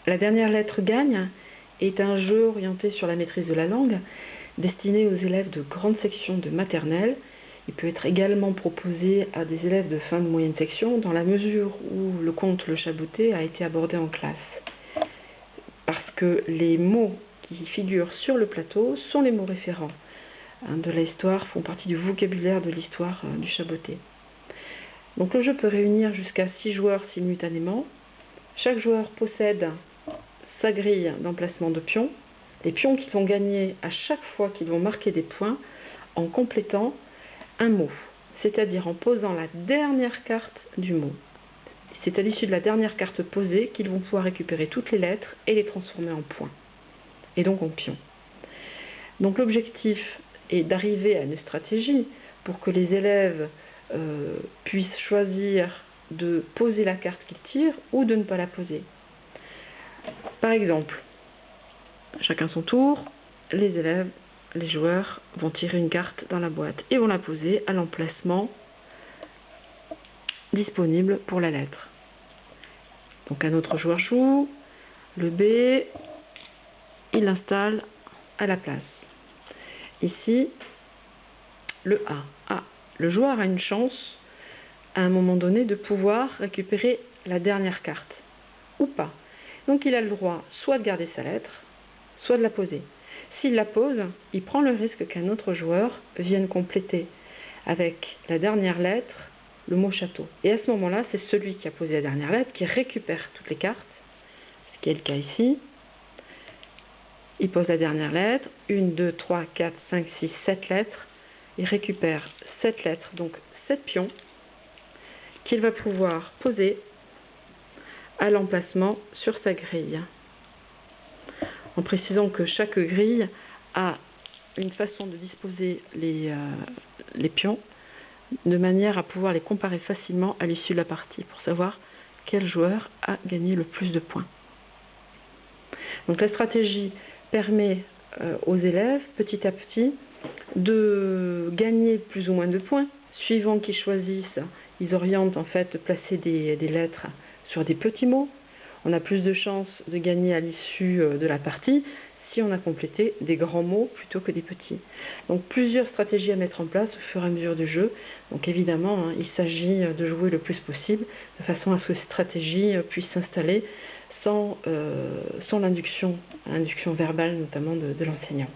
La dernière lettre gagne est un jeu orienté sur la maîtrise de la langue, destiné aux élèves de grande section de maternelle. Il peut être également proposé à des élèves de fin de moyenne section dans la mesure où le conte Le Chaboté a été abordé en classe. Parce que les mots qui figurent sur le plateau sont les mots référents de l'histoire, font partie du vocabulaire de l'histoire du Chaboté. Donc le jeu peut réunir jusqu'à 6 joueurs simultanément. Chaque joueur possède sa grille d'emplacement de pions, les pions qu'ils vont gagner à chaque fois qu'ils vont marquer des points en complétant un mot, c'est-à-dire en posant la dernière carte du mot. C'est à l'issue de la dernière carte posée qu'ils vont pouvoir récupérer toutes les lettres et les transformer en points, et donc en pions. Donc l'objectif est d'arriver à une stratégie pour que les élèves puissent choisir de poser la carte qu'ils tirent ou de ne pas la poser. Par exemple, chacun son tour, les élèves, les joueurs vont tirer une carte dans la boîte et vont la poser à l'emplacement disponible pour la lettre. Donc un autre joueur joue, le B, il l'installe à la place. Ici, le A. Le joueur a une chance à un moment donné de pouvoir récupérer la dernière carte, ou pas. Donc il a le droit soit de garder sa lettre, soit de la poser. S'il la pose, il prend le risque qu'un autre joueur vienne compléter avec la dernière lettre le mot château. Et à ce moment-là, c'est celui qui a posé la dernière lettre qui récupère toutes les cartes, ce qui est le cas ici. Il pose la dernière lettre, 1, 2, 3, 4, 5, 6, 7 lettres. Il récupère 7 lettres, donc 7 pions, qu'il va pouvoir poser à l'emplacement sur sa grille. En précisant que chaque grille a une façon de disposer les pions de manière à pouvoir les comparer facilement à l'issue de la partie pour savoir quel joueur a gagné le plus de points. Donc la stratégie permet aux élèves petit à petit de gagner plus ou moins de points suivant qu'ils choisissent. Ils orientent en fait placer des lettres sur des petits mots. On a plus de chances de gagner à l'issue de la partie si on a complété des grands mots plutôt que des petits. Donc plusieurs stratégies à mettre en place au fur et à mesure du jeu. Donc évidemment, il s'agit de jouer le plus possible de façon à ce que ces stratégies puissent s'installer sans l'induction verbale notamment de l'enseignant.